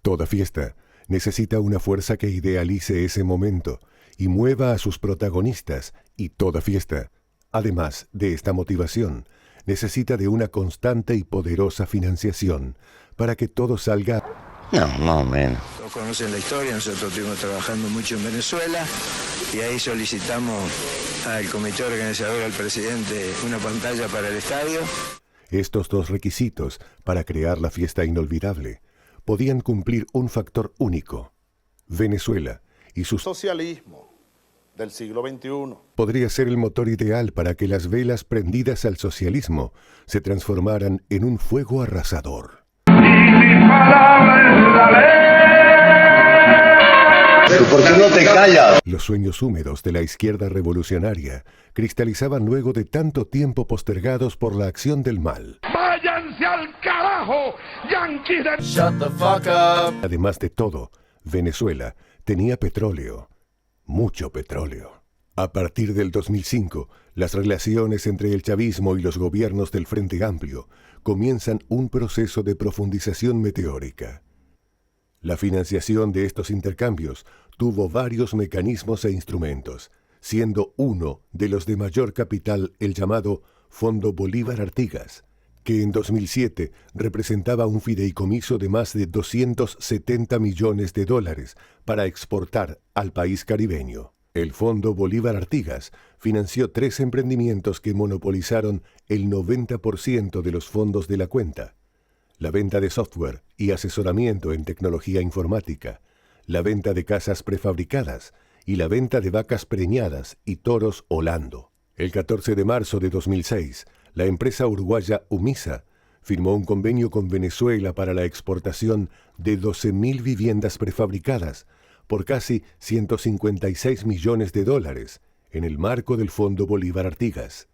Toda fiesta necesita una fuerza que idealice ese momento y mueva a sus protagonistas, y toda fiesta, además de esta motivación, necesita de una constante y poderosa financiación para que todo salga. No, más o menos. Todos conocen la historia, nosotros estuvimos trabajando mucho en Venezuela y ahí solicitamos al comité organizador, al presidente, una pantalla para el estadio. Estos dos requisitos para crear la fiesta inolvidable podían cumplir un factor único. Venezuela y su socialismo del siglo XXI podría ser el motor ideal para que las velas prendidas al socialismo se transformaran en un fuego arrasador. ¿Por qué no te callas? Los sueños húmedos de la izquierda revolucionaria cristalizaban luego de tanto tiempo postergados por la acción del mal. ¡Váyanse al carajo, yanquis de... Shut the fuck up. Además de todo, Venezuela tenía petróleo, mucho petróleo. A partir del 2005, las relaciones entre el chavismo y los gobiernos del Frente Amplio comienzan un proceso de profundización meteórica. La financiación de estos intercambios tuvo varios mecanismos e instrumentos, siendo uno de los de mayor capital el llamado Fondo Bolívar Artigas, que en 2007 representaba un fideicomiso de más de 270 millones de dólares para exportar al país caribeño. El Fondo Bolívar Artigas financió 3 emprendimientos que monopolizaron el 90% de los fondos de la cuenta: la venta de software y asesoramiento en tecnología informática, la venta de casas prefabricadas y la venta de vacas preñadas y toros holando. El 14 de marzo de 2006, la empresa uruguaya Umisa firmó un convenio con Venezuela para la exportación de 12.000 viviendas prefabricadas por casi 156 millones de dólares en el marco del Fondo Bolívar Artigas.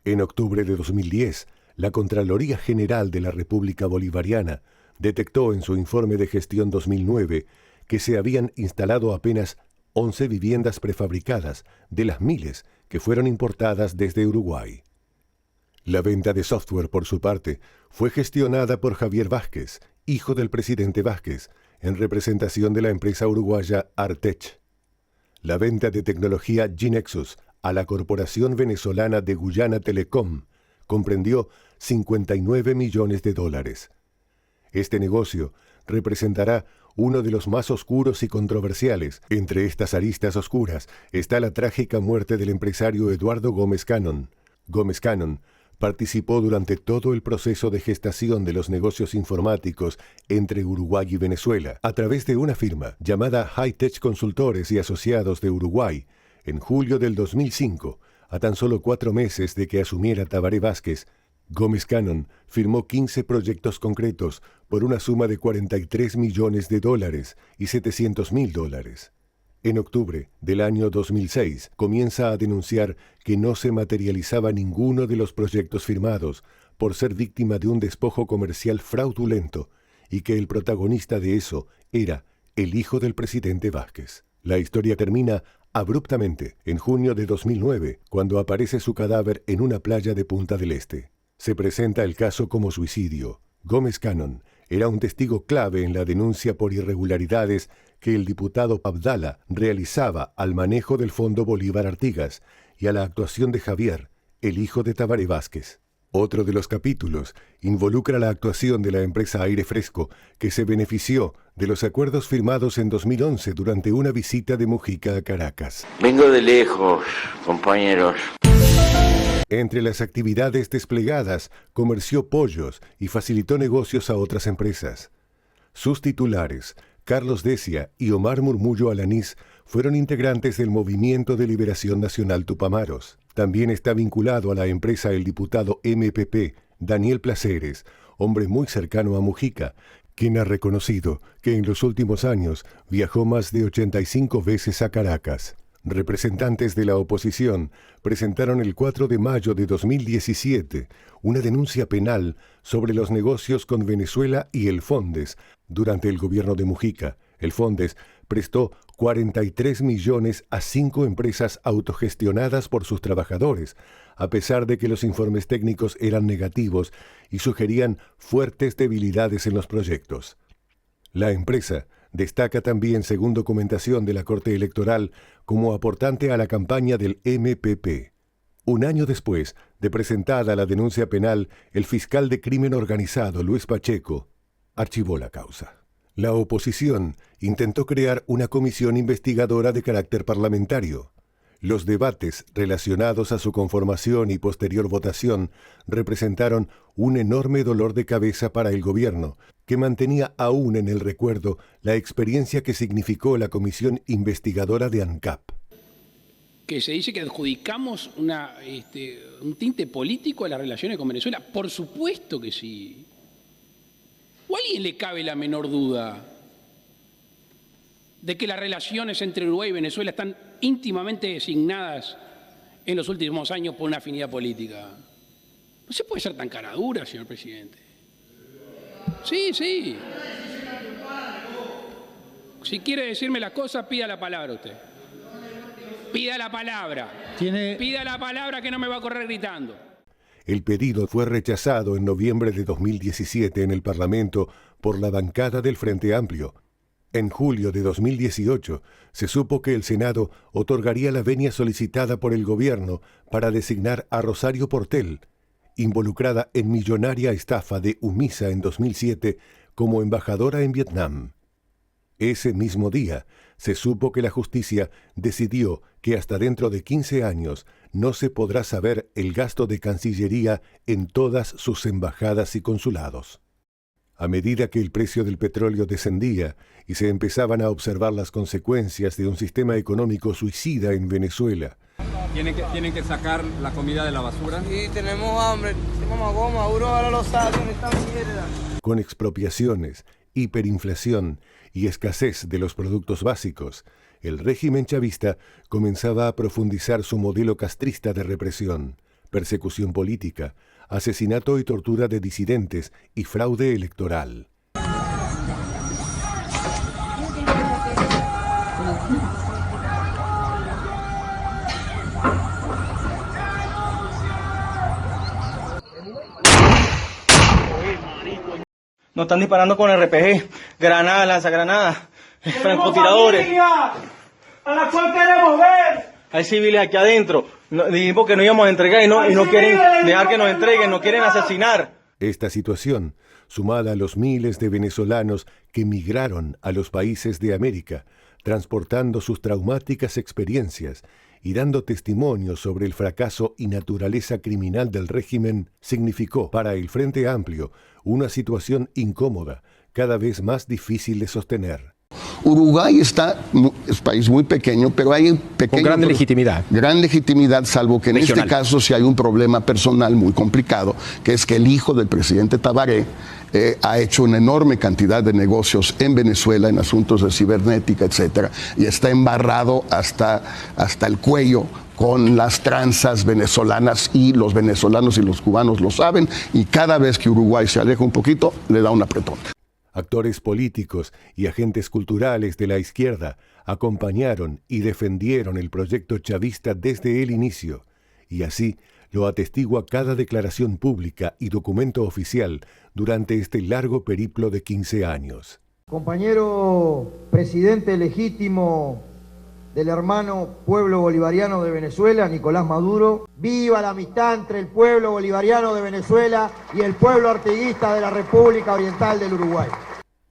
En octubre de 2010, la Contraloría General de la República Bolivariana detectó en su informe de gestión 2009 que se habían instalado apenas 11 viviendas prefabricadas de las miles que fueron importadas desde Uruguay. La venta de software, por su parte, fue gestionada por Javier Vázquez, hijo del presidente Vázquez, en representación de la empresa uruguaya Artech. La venta de tecnología Gnexus a la Corporación Venezolana de Guyana Telecom comprendió 59 millones de dólares. Este negocio representará uno de los más oscuros y controversiales. Entre estas aristas oscuras está la trágica muerte del empresario Eduardo Gómez Cannon. Gómez Cannon participó durante todo el proceso de gestación de los negocios informáticos entre Uruguay y Venezuela, a través de una firma llamada Hightech Consultores y Asociados de Uruguay, en julio del 2005, a tan solo 4 meses de que asumiera Tabaré Vázquez. Gómez Cannon firmó 15 proyectos concretos por una suma de 43 millones de dólares y 700.000 dólares. En octubre del año 2006 comienza a denunciar que no se materializaba ninguno de los proyectos firmados por ser víctima de un despojo comercial fraudulento y que el protagonista de eso era el hijo del presidente Vázquez. La historia termina abruptamente en junio de 2009, cuando aparece su cadáver en una playa de Punta del Este. Se presenta el caso como suicidio. Gómez Cannon era un testigo clave en la denuncia por irregularidades que el diputado Abdala realizaba al manejo del Fondo Bolívar Artigas y a la actuación de Javier, el hijo de Tabaré Vázquez. Otro de los capítulos involucra la actuación de la empresa Aire Fresco, que se benefició de los acuerdos firmados en 2011 durante una visita de Mujica a Caracas. Vengo de lejos, compañeros. Entre las actividades desplegadas, comerció pollos y facilitó negocios a otras empresas. Sus titulares, Carlos Decia y Omar Murmullo Alanís, fueron integrantes del Movimiento de Liberación Nacional Tupamaros. También está vinculado a la empresa el diputado MPP, Daniel Placeres, hombre muy cercano a Mujica, quien ha reconocido que en los últimos años viajó más de 85 veces a Caracas. Representantes de la oposición presentaron el 4 de mayo de 2017 una denuncia penal sobre los negocios con Venezuela y el Fondes. Durante el gobierno de Mujica, el Fondes prestó 43 millones a 5 empresas autogestionadas por sus trabajadores, a pesar de que los informes técnicos eran negativos y sugerían fuertes debilidades en los proyectos. La empresa destaca también, según documentación de la Corte Electoral, como aportante a la campaña del MPP. Un año después de presentada la denuncia penal, el fiscal de crimen organizado, Luis Pacheco, archivó la causa. La oposición intentó crear una comisión investigadora de carácter parlamentario. Los debates relacionados a su conformación y posterior votación representaron un enorme dolor de cabeza para el gobierno, que mantenía aún en el recuerdo la experiencia que significó la comisión investigadora de ANCAP. Que se dice que adjudicamos un tinte político a las relaciones con Venezuela. Por supuesto que sí. ¿O a alguien le cabe la menor duda de que las relaciones entre Uruguay y Venezuela están íntimamente designadas en los últimos años por una afinidad política? No se puede ser tan cara dura, señor presidente. Sí, sí. Si quiere decirme las cosas, pida la palabra usted. Pida la palabra. Pida la palabra, que no me va a correr gritando. El pedido fue rechazado en noviembre de 2017 en el Parlamento por la bancada del Frente Amplio. En julio de 2018 se supo que el Senado otorgaría la venia solicitada por el gobierno para designar a Rosario Portel, involucrada en millonaria estafa de UMISA en 2007, como embajadora en Vietnam. Ese mismo día se supo que la justicia decidió que hasta dentro de 15 años no se podrá saber el gasto de Cancillería en todas sus embajadas y consulados. A medida que el precio del petróleo descendía y se empezaban a observar las consecuencias de un sistema económico suicida en Venezuela. ¿Tienen que sacar la comida de la basura? Sí, tenemos hambre, tenemos goma, Maduro ahora lo sabe, esta mierda. Con expropiaciones, hiperinflación y escasez de los productos básicos, el régimen chavista comenzaba a profundizar su modelo castrista de represión, persecución política, asesinato y tortura de disidentes y fraude electoral. Nos están disparando con RPG, granadas, lanzagranadas, francotiradores. ¡A la cual queremos ver! Hay civiles aquí adentro. Dijimos que no íbamos a entregar y no quieren dejar que nos entreguen, nos quieren asesinar. Esta situación, sumada a los miles de venezolanos que migraron a los países de América, transportando sus traumáticas experiencias y dando testimonio sobre el fracaso y naturaleza criminal del régimen, significó para el Frente Amplio una situación incómoda, cada vez más difícil de sostener. Uruguay es un país muy pequeño, pero hay con gran legitimidad. Gran legitimidad, salvo que en regional. Este caso sí hay un problema personal muy complicado, que es que el hijo del presidente Tabaré ha hecho una enorme cantidad de negocios en Venezuela en asuntos de cibernética, etcétera, y está embarrado hasta el cuello con las tranzas venezolanas, y los venezolanos y los cubanos lo saben, y cada vez que Uruguay se aleja un poquito, le da un apretón. Actores políticos y agentes culturales de la izquierda acompañaron y defendieron el proyecto chavista desde el inicio, y así lo atestigua cada declaración pública y documento oficial durante este largo periplo de 15 años. Compañero presidente legítimo del hermano pueblo bolivariano de Venezuela, Nicolás Maduro, viva la amistad entre el pueblo bolivariano de Venezuela y el pueblo artiguista de la República Oriental del Uruguay.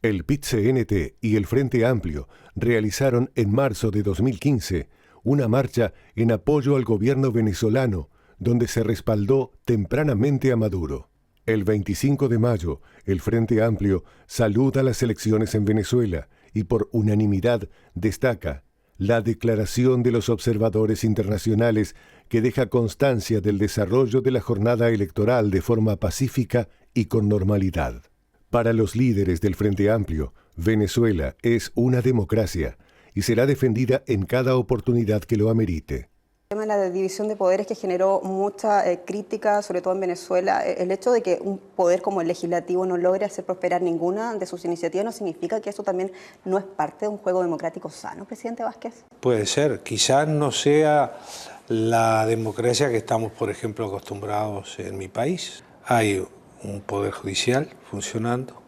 El PIT-CNT y el Frente Amplio realizaron en marzo de 2015 una marcha en apoyo al gobierno venezolano, donde se respaldó tempranamente a Maduro. El 25 de mayo, el Frente Amplio saluda las elecciones en Venezuela y por unanimidad destaca la declaración de los observadores internacionales que deja constancia del desarrollo de la jornada electoral de forma pacífica y con normalidad. Para los líderes del Frente Amplio, Venezuela es una democracia y será defendida en cada oportunidad que lo amerite. El tema de la división de poderes que generó mucha crítica, sobre todo en Venezuela, el hecho de que un poder como el legislativo no logre hacer prosperar ninguna de sus iniciativas, ¿no significa que eso también no es parte de un juego democrático sano, presidente Vázquez? Puede ser, quizás no sea la democracia que estamos, por ejemplo, acostumbrados en mi país. Hay un poder judicial funcionando,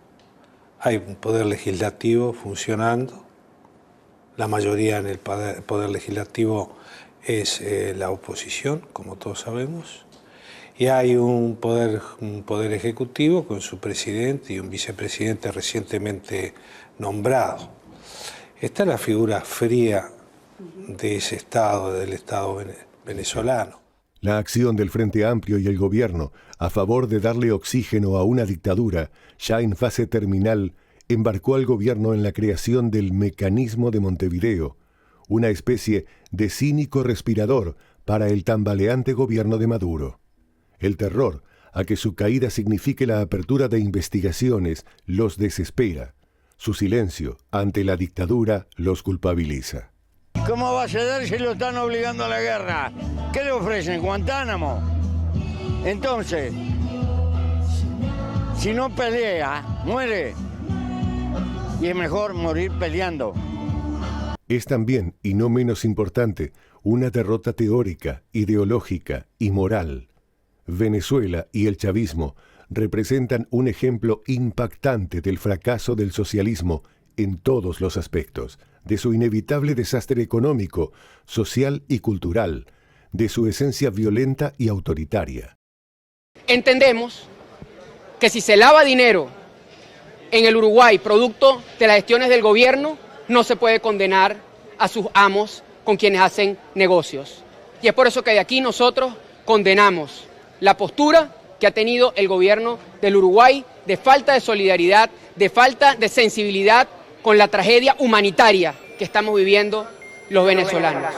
Hay un poder legislativo funcionando. La mayoría en el poder legislativo es la oposición, como todos sabemos. Y hay un poder ejecutivo con su presidente y un vicepresidente recientemente nombrado. Esta es la figura fría de ese Estado, del Estado venezolano. La acción del Frente Amplio y el gobierno a favor de darle oxígeno a una dictadura ya en fase terminal embarcó al gobierno en la creación del Mecanismo de Montevideo, una especie de cínico respirador para el tambaleante gobierno de Maduro. El terror a que su caída signifique la apertura de investigaciones los desespera. Su silencio ante la dictadura los culpabiliza. ¿Cómo va a ceder si lo están obligando a la guerra? ¿Qué le ofrecen? ¿Guantánamo? Entonces, si no pelea, muere. Y es mejor morir peleando. Es también, y no menos importante, una derrota teórica, ideológica y moral. Venezuela y el chavismo representan un ejemplo impactante del fracaso del socialismo en todos los aspectos, de su inevitable desastre económico, social y cultural, de su esencia violenta y autoritaria. Entendemos que si se lava dinero en el Uruguay producto de las gestiones del gobierno, no se puede condenar a sus amos con quienes hacen negocios. Y es por eso que de aquí nosotros condenamos la postura que ha tenido el gobierno del Uruguay de falta de solidaridad, de falta de sensibilidad con la tragedia humanitaria que estamos viviendo los venezolanos.